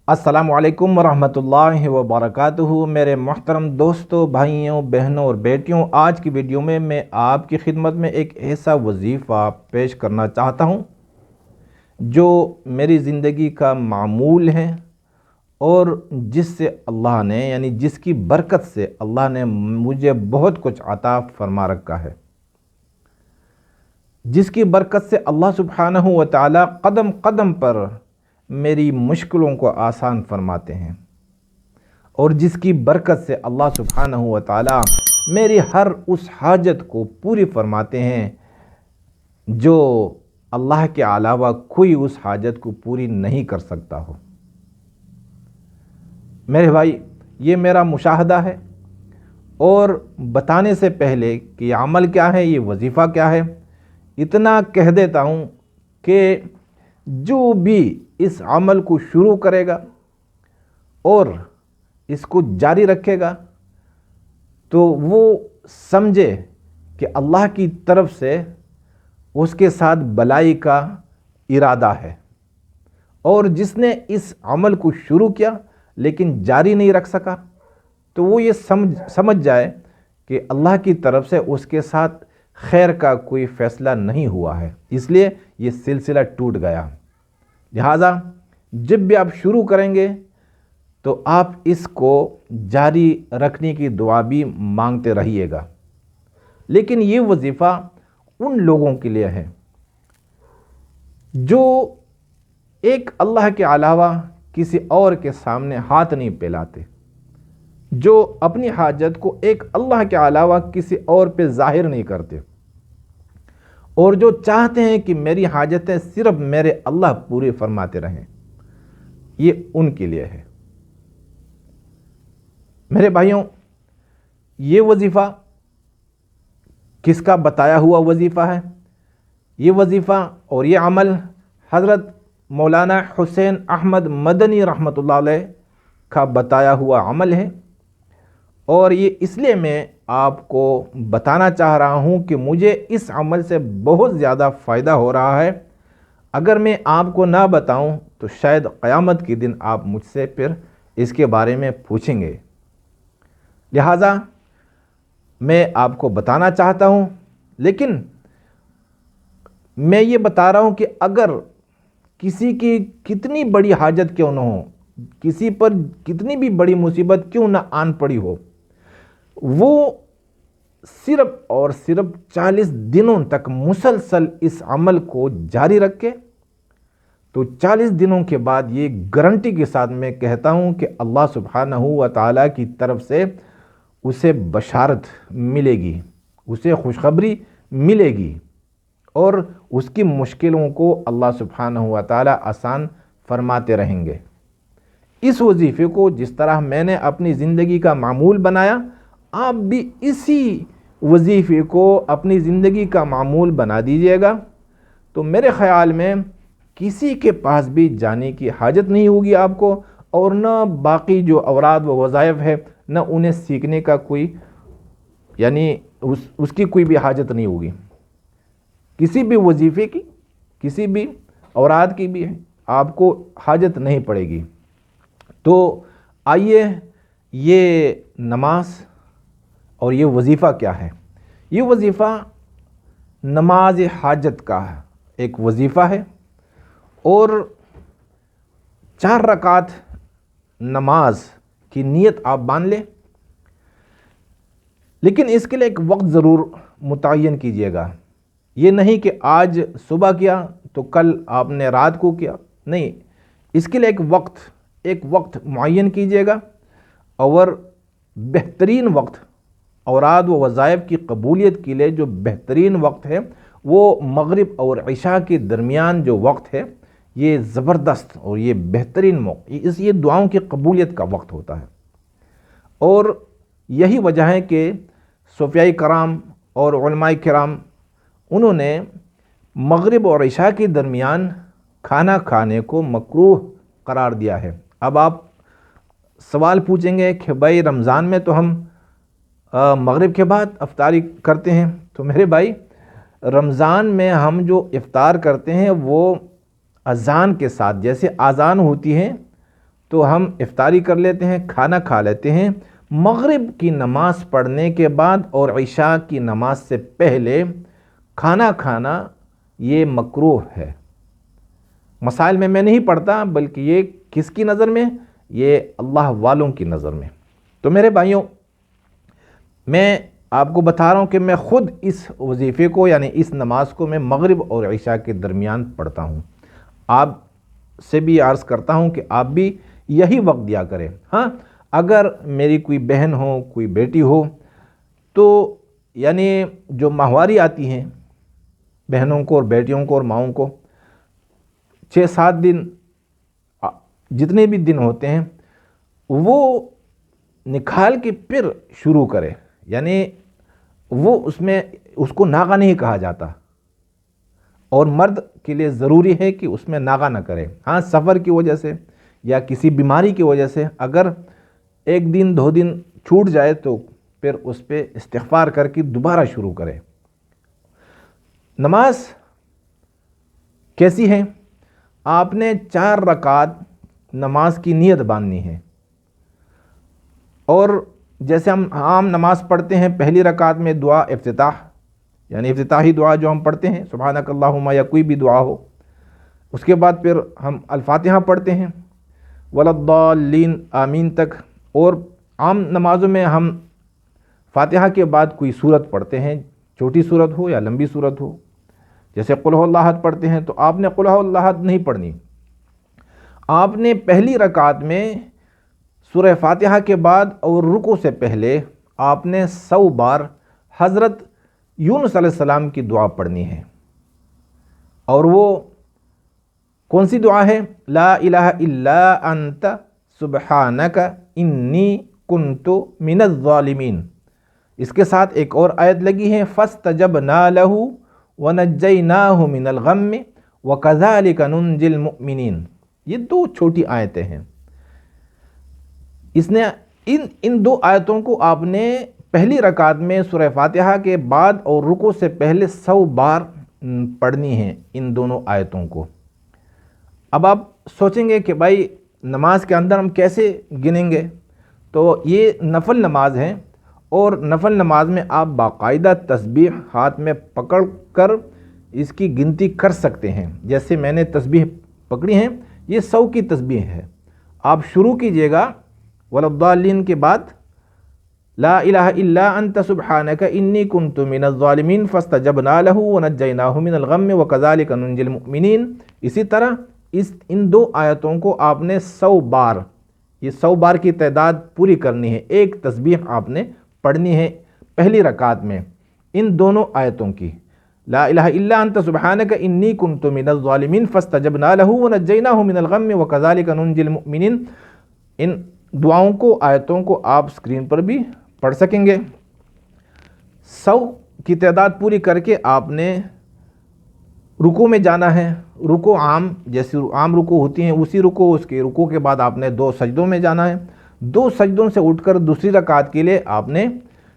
السلام علیکم ورحمۃ اللہ وبرکاتہ۔ میرے محترم دوستوں، بھائیوں، بہنوں اور بیٹیوں، آج کی ویڈیو میں آپ کی خدمت میں ایک ایسا وظیفہ پیش کرنا چاہتا ہوں جو میری زندگی کا معمول ہے اور جس سے اللہ نے جس کی برکت سے اللہ نے مجھے بہت کچھ عطا فرما رکھا ہے، جس کی برکت سے اللہ سبحانہ و تعالی قدم قدم پر میری مشکلوں کو آسان فرماتے ہیں، اور جس کی برکت سے اللہ سبحانہ و تعالی میری ہر اس حاجت کو پوری فرماتے ہیں جو اللہ کے علاوہ کوئی اس حاجت کو پوری نہیں کر سکتا ہو۔ میرے بھائی، یہ میرا مشاہدہ ہے، اور بتانے سے پہلے کہ یہ عمل کیا ہے، یہ وظیفہ کیا ہے، اتنا کہہ دیتا ہوں کہ جو بھی اس عمل کو شروع کرے گا اور اس کو جاری رکھے گا تو وہ سمجھے کہ اللہ کی طرف سے اس کے ساتھ بلائی کا ارادہ ہے، اور جس نے اس عمل کو شروع کیا لیکن جاری نہیں رکھ سکا تو وہ یہ سمجھ جائے کہ اللہ کی طرف سے اس کے ساتھ خیر کا کوئی فیصلہ نہیں ہوا ہے، اس لیے یہ سلسلہ ٹوٹ گیا۔ لہٰذا جب بھی آپ شروع کریں گے تو آپ اس کو جاری رکھنے کی دعا بھی مانگتے رہیے گا، لیکن یہ وظیفہ ان لوگوں کے لیے ہے جو ایک اللہ کے علاوہ کسی اور کے سامنے ہاتھ نہیں پھیلاتے، جو اپنی حاجت کو ایک اللہ کے علاوہ کسی اور پہ ظاہر نہیں کرتے، اور جو چاہتے ہیں کہ میری حاجتیں صرف میرے اللہ پوری فرماتے رہیں۔ یہ ان کے لیے ہے۔ میرے بھائیوں، یہ وظیفہ کس کا بتایا ہوا وظیفہ ہے؟ یہ وظیفہ اور یہ عمل حضرت مولانا حسین احمد مدنی رحمۃ اللہ علیہ کا بتایا ہوا عمل ہے، اور یہ اس لیے میں آپ کو بتانا چاہ رہا ہوں کہ مجھے اس عمل سے بہت زیادہ فائدہ ہو رہا ہے۔ اگر میں آپ کو نہ بتاؤں تو شاید قیامت کے دن آپ مجھ سے پھر اس کے بارے میں پوچھیں گے، لہٰذا میں آپ کو بتانا چاہتا ہوں، لیکن میں یہ بتا رہا ہوں کہ اگر کسی کی کتنی بڑی حاجت کیوں نہ ہو، کسی پر کتنی بھی بڑی مصیبت کیوں نہ آن پڑی ہو، وہ صرف اور صرف 40 دنوں تک مسلسل اس عمل کو جاری رکھے تو 40 دنوں کے بعد یہ گارنٹی کے ساتھ میں کہتا ہوں کہ اللہ سبحانہ و تعالیٰ کی طرف سے اسے بشارت ملے گی، اسے خوشخبری ملے گی، اور اس کی مشکلوں کو اللہ سبحانہ و تعالیٰ آسان فرماتے رہیں گے۔ اس وظیفے کو جس طرح میں نے اپنی زندگی کا معمول بنایا، آپ بھی اسی وظیفے کو اپنی زندگی کا معمول بنا دیجیے گا، تو میرے خیال میں کسی کے پاس بھی جانے کی حاجت نہیں ہوگی آپ کو، اور نہ باقی جو اوراد و وظائف ہے نہ انہیں سیکھنے کا کوئی اس کی کوئی بھی حاجت نہیں ہوگی۔ کسی بھی وظیفے کی، کسی بھی اوراد کی بھی آپ کو حاجت نہیں پڑے گی۔ تو آئیے، یہ نماز اور یہ وظیفہ کیا ہے؟ یہ وظیفہ نماز حاجت کا ایک وظیفہ ہے، اور 4 رکعت نماز کی نیت آپ باندھ لیں، لیکن اس کے لیے ایک وقت ضرور متعین کیجیے گا۔ یہ نہیں کہ آج صبح کیا تو کل آپ نے رات کو کیا، نہیں، اس کے لیے ایک وقت معین کیجیے گا، اور بہترین وقت اوراد و وظائف کی قبولیت کے لیے جو بہترین وقت ہے وہ مغرب اور عشاء کے درمیان جو وقت ہے، یہ زبردست اور یہ بہترین موقع، یہ دعاؤں کی قبولیت کا وقت ہوتا ہے۔ اور یہی وجہ ہے کہ صوفیاء کرام اور علماء کرام انہوں نے مغرب اور عشاء کے درمیان کھانا کھانے کو مکروہ قرار دیا ہے۔ اب آپ سوال پوچھیں گے کہ بھائی رمضان میں تو ہم مغرب کے بعد افطاری کرتے ہیں، تو میرے بھائی رمضان میں ہم جو افطار کرتے ہیں وہ اذان کے ساتھ، جیسے اذان ہوتی ہے تو ہم افطاری کر لیتے ہیں، کھانا کھا لیتے ہیں۔ مغرب کی نماز پڑھنے کے بعد اور عشاء کی نماز سے پہلے کھانا کھانا یہ مکروہ ہے۔ مسائل میں نہیں پڑھتا، بلکہ یہ کس کی نظر میں؟ یہ اللہ والوں کی نظر میں۔ تو میرے بھائیوں، میں آپ کو بتا رہا ہوں کہ میں خود اس وظیفے کو یعنی اس نماز کو میں مغرب اور عشاء کے درمیان پڑھتا ہوں۔ آپ سے بھی عرض کرتا ہوں کہ آپ بھی یہی وقت دیا کریں۔ ہاں، اگر میری کوئی بہن ہو، کوئی بیٹی ہو، تو یعنی جو ماہواری آتی ہیں بہنوں کو اور بیٹیوں کو اور ماؤں کو، 6-7 دن جتنے بھی دن ہوتے ہیں وہ نکال کے پھر شروع کرے، یعنی وہ اس کو ناغہ نہیں کہا جاتا، اور مرد کے لیے ضروری ہے کہ اس میں ناغہ نہ کرے۔ ہاں، سفر کی وجہ سے یا کسی بیماری کی وجہ سے اگر 1 دن 2 دن چھوٹ جائے تو پھر اس پہ استغفار کر کے دوبارہ شروع کرے۔ نماز کیسی ہے؟ آپ نے 4 رکعت نماز کی نیت باندھنی ہے، اور جیسے ہم عام نماز پڑھتے ہیں، پہلی رکعت میں دعا افتتاح یعنی افتتاحی دعا جو ہم پڑھتے ہیں سبحانک اللہم یا کوئی بھی دعا ہو، اس کے بعد پھر ہم الفاتحہ پڑھتے ہیں وللضالین آمین تک، اور عام نمازوں میں ہم فاتحہ کے بعد کوئی سورت پڑھتے ہیں، چھوٹی سورت ہو یا لمبی سورت ہو۔ جیسے قل ھو اللہ احد پڑھتے ہیں تو آپ نے قل ھو اللہ احد نہیں پڑھنی، آپ نے پہلی رکعت میں سورہ فاتحہ کے بعد اور رکوع سے پہلے آپ نے 100 بار حضرت یونس علیہ السلام کی دعا پڑھنی ہے، اور وہ کون سی دعا ہے؟ لا الہ الا انت سبحانک انی کنت من الظالمین۔ اس کے ساتھ ایک اور آیت لگی ہے فاستجبنا لہ ونجیناہ من الغم وکذالک ننجی المؤمنین۔ یہ 2 چھوٹی آیتیں ہیں۔ اس نے ان 2 آیتوں کو آپ نے پہلی رکعت میں سورہ فاتحہ کے بعد اور رکوع سے پہلے 100 بار پڑھنی ہے، ان دونوں آیتوں کو۔ اب آپ سوچیں گے کہ بھائی نماز کے اندر ہم کیسے گنیں گے؟ تو یہ نفل نماز ہے، اور نفل نماز میں آپ باقاعدہ تسبیح ہاتھ میں پکڑ کر اس کی گنتی کر سکتے ہیں۔ جیسے میں نے تسبیح پکڑی ہیں، یہ 100 کی تسبیح ہے۔ آپ شروع کیجئے گا وللضالین کے بعد لا الہ الا انت سبحانک انی کنت من الظالمین فاستجبنا لہ ونجیناہ من الغم وکذالک ننجی المؤمنین۔ اسی طرح ان 2 آیتوں کو آپ نے 100 بار، یہ 100 بار کی تعداد پوری کرنی ہے، ایک تسبیح آپ نے پڑھنی ہے پہلی رکعت میں ان دونوں آیتوں کی، لا الہ الا انت سبحانک انی کنت من الظالمین فاستجبنا لہ ونجیناہ من الغم وکذالک ننجی المؤمنین۔ ان دعاؤں کو، آیتوں کو آپ سکرین پر بھی پڑھ سکیں گے۔ 100 کی تعداد پوری کر کے آپ نے رکوع میں جانا ہے۔ رکوع جیسے عام رکوع ہوتی ہیں اسی رکوع، اس کے رکوع کے بعد آپ نے 2 سجدوں میں جانا ہے۔ 2 سجدوں سے اٹھ کر دوسری رکعت کے لیے آپ نے،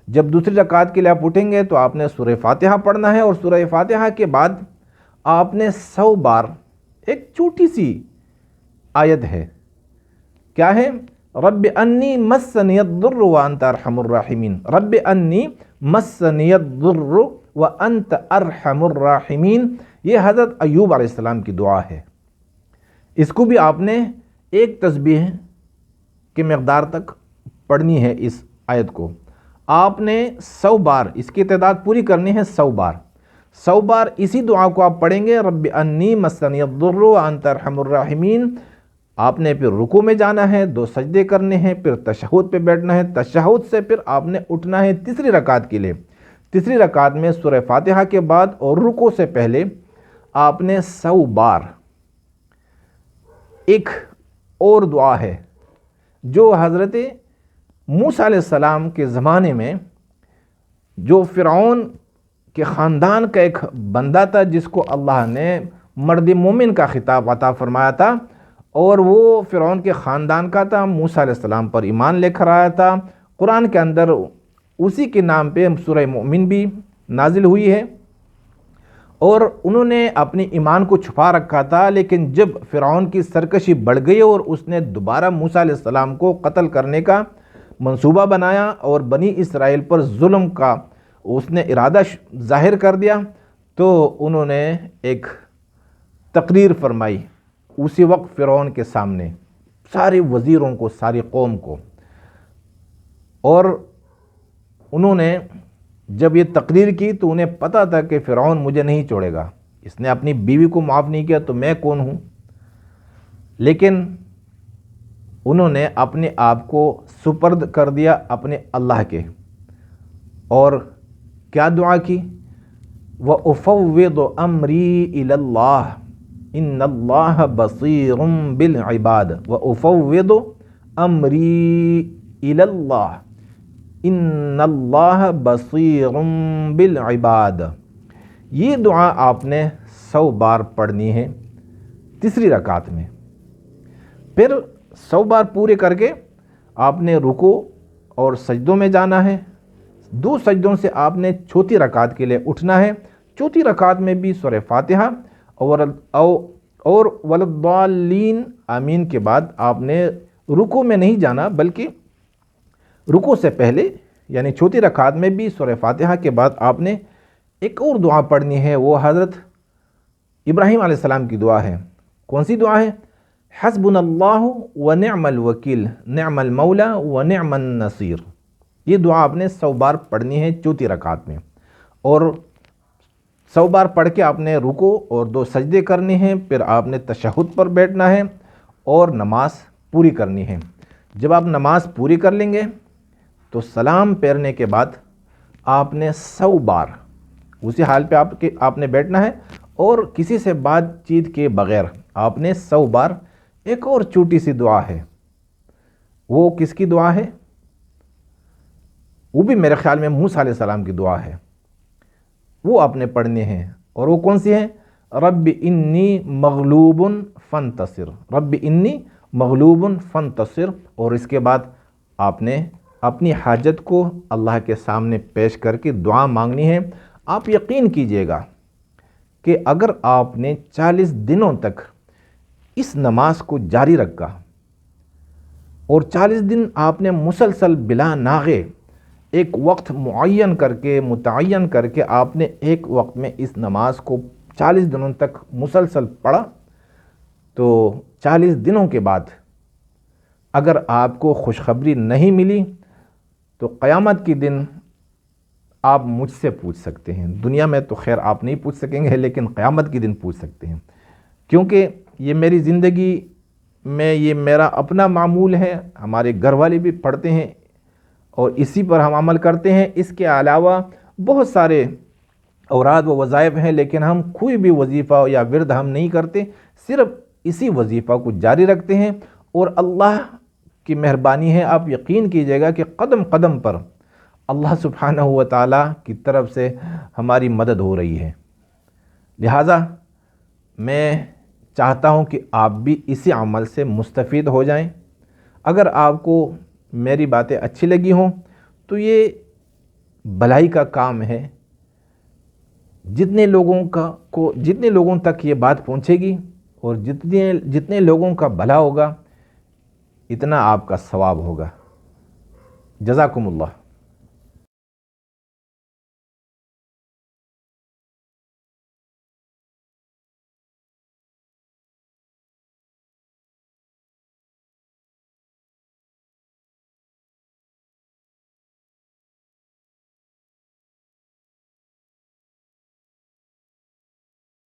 جب دوسری رکعت کے لیے آپ اٹھیں گے تو آپ نے سورہ فاتحہ پڑھنا ہے، اور سورہ فاتحہ کے بعد آپ نے 100 بار ایک چھوٹی سی آیت ہے، کیا ہے؟ رب انی مسنی الضر وانت ارحم الراحمین۔ رب انی مسنی الضر وانت ارحم الراحمین، یہ حضرت ایوب علیہ السلام کی دعا ہے۔ اس کو بھی آپ نے ایک تسبیح کی مقدار تک پڑھنی ہے۔ اس آیت کو آپ نے 100 بار، اس کی تعداد پوری کرنی ہے 100 بار۔ 100 بار اسی دعا کو آپ پڑھیں گے، رب انی مسنی الضر وانت ارحم الراحمین۔ آپ نے پھر رکوع میں جانا ہے، 2 سجدے کرنے ہیں، پھر تشہد پہ بیٹھنا ہے، تشہد سے پھر آپ نے اٹھنا ہے تیسری رکعت کے لیے۔ تیسری رکعت میں سورہ فاتحہ کے بعد اور رکوع سے پہلے آپ نے 100 بار ایک اور دعا ہے جو حضرت موسیٰ علیہ السلام کے زمانے میں، جو فرعون کے خاندان کا ایک بندہ تھا جس کو اللہ نے مرد مومن کا خطاب عطا فرمایا تھا، اور وہ فرعون کے خاندان کا تھا، موسیٰ علیہ السلام پر ایمان لے کر آیا تھا۔ قرآن کے اندر اسی کے نام پہ سورہ مومن بھی نازل ہوئی ہے، اور انہوں نے اپنی ایمان کو چھپا رکھا تھا، لیکن جب فرعون کی سرکشی بڑھ گئی اور اس نے دوبارہ موسیٰ علیہ السلام کو قتل کرنے کا منصوبہ بنایا اور بنی اسرائیل پر ظلم کا اس نے ارادہ ظاہر کر دیا، تو انہوں نے ایک تقریر فرمائی اسی وقت فرعون کے سامنے سارے وزیروں کو، ساری قوم کو، اور انہوں نے جب یہ تقریر کی تو انہیں پتہ تھا کہ فرعون مجھے نہیں چھوڑے گا، اس نے اپنی بیوی کو معاف نہیں کیا تو میں کون ہوں۔ لیکن انہوں نے اپنے آپ کو سپرد کر دیا اپنے اللہ کے، اور کیا دعا کی؟ وَأُفَوِّضُ أَمْرِي إِلَى اللَّهِ إِنَّ اللَّهَ بَصِيرٌ بِالْعِبَادِ وَأُفَوِّضُ أَمْرِي إِلَى اللَّهِ إِنَّ اللَّهَ بَصِيرٌ بِالْعِبَادِ۔ یہ دعا آپ نے 100 بار پڑھنی ہے تیسری رکعت میں، پھر 100 بار پورے کر کے آپ نے رکوع اور سجدوں میں جانا ہے، 2 سجدوں سے آپ نے چوتھی رکعت کے لیے اٹھنا ہے، چوتھی رکعت میں بھی سورہ فاتحہ اور وللضالین آمین کے بعد آپ نے رکوع میں نہیں جانا، بلکہ رکوع سے پہلے یعنی چوتھی رکعت میں بھی سورہ فاتحہ کے بعد آپ نے ایک اور دعا پڑھنی ہے، وہ حضرت ابراہیم علیہ السلام کی دعا ہے۔ کون سی دعا ہے؟ حسبنا اللہ ونعم الوکیل نعم المولا ونعم النصیر۔ یہ دعا آپ نے 100 بار پڑھنی ہے چوتھی رکعت میں، اور 100 بار پڑھ کے آپ نے رکوع اور 2 سجدے کرنے ہیں، پھر آپ نے تشہد پر بیٹھنا ہے اور نماز پوری کرنی ہے۔ جب آپ نماز پوری کر لیں گے تو سلام پھیرنے کے بعد آپ نے 100 بار اسی حال پہ آپ نے بیٹھنا ہے، اور کسی سے بات چیت کے بغیر آپ نے 100 بار ایک اور چھوٹی سی دعا ہے۔ وہ کس کی دعا ہے؟ وہ بھی میرے خیال میں موسیٰ علیہ السلام کی دعا ہے، وہ آپ نے پڑھنی ہے، اور وہ کون سی ہے؟ رب انی مغلوب فانتصر، رب انی مغلوب فانتصر، اور اس کے بعد آپ نے اپنی حاجت کو اللہ کے سامنے پیش کر کے دعا مانگنی ہے۔ آپ یقین کیجئے گا کہ اگر آپ نے 40 دنوں تک اس نماز کو جاری رکھا اور 40 دن آپ نے مسلسل بلا ناغے ایک وقت معین کر کے متعین کر کے آپ نے ایک وقت میں اس نماز کو 40 دنوں تک مسلسل پڑھا، تو 40 دنوں کے بعد اگر آپ کو خوشخبری نہیں ملی تو قیامت کے دن آپ مجھ سے پوچھ سکتے ہیں۔ دنیا میں تو خیر آپ نہیں پوچھ سکیں گے، لیکن قیامت کے دن پوچھ سکتے ہیں، کیونکہ یہ میری زندگی میں یہ میرا اپنا معمول ہے، ہمارے گھر والے بھی پڑھتے ہیں اور اسی پر ہم عمل کرتے ہیں۔ اس کے علاوہ بہت سارے اوراد و وظائف ہیں، لیکن ہم کوئی بھی وظیفہ یا ورد ہم نہیں کرتے، صرف اسی وظیفہ کو جاری رکھتے ہیں، اور اللہ کی مہربانی ہے، آپ یقین کیجئے گا کہ قدم قدم پر اللہ سبحانہ و تعالیٰ کی طرف سے ہماری مدد ہو رہی ہے۔ لہٰذا میں چاہتا ہوں کہ آپ بھی اسی عمل سے مستفید ہو جائیں۔ اگر آپ کو میری باتیں اچھی لگی ہوں تو یہ بھلائی کا کام ہے، جتنے لوگوں تک یہ بات پہنچے گی اور جتنے لوگوں کا بھلا ہوگا اتنا آپ کا ثواب ہوگا۔ جزاکم اللہ۔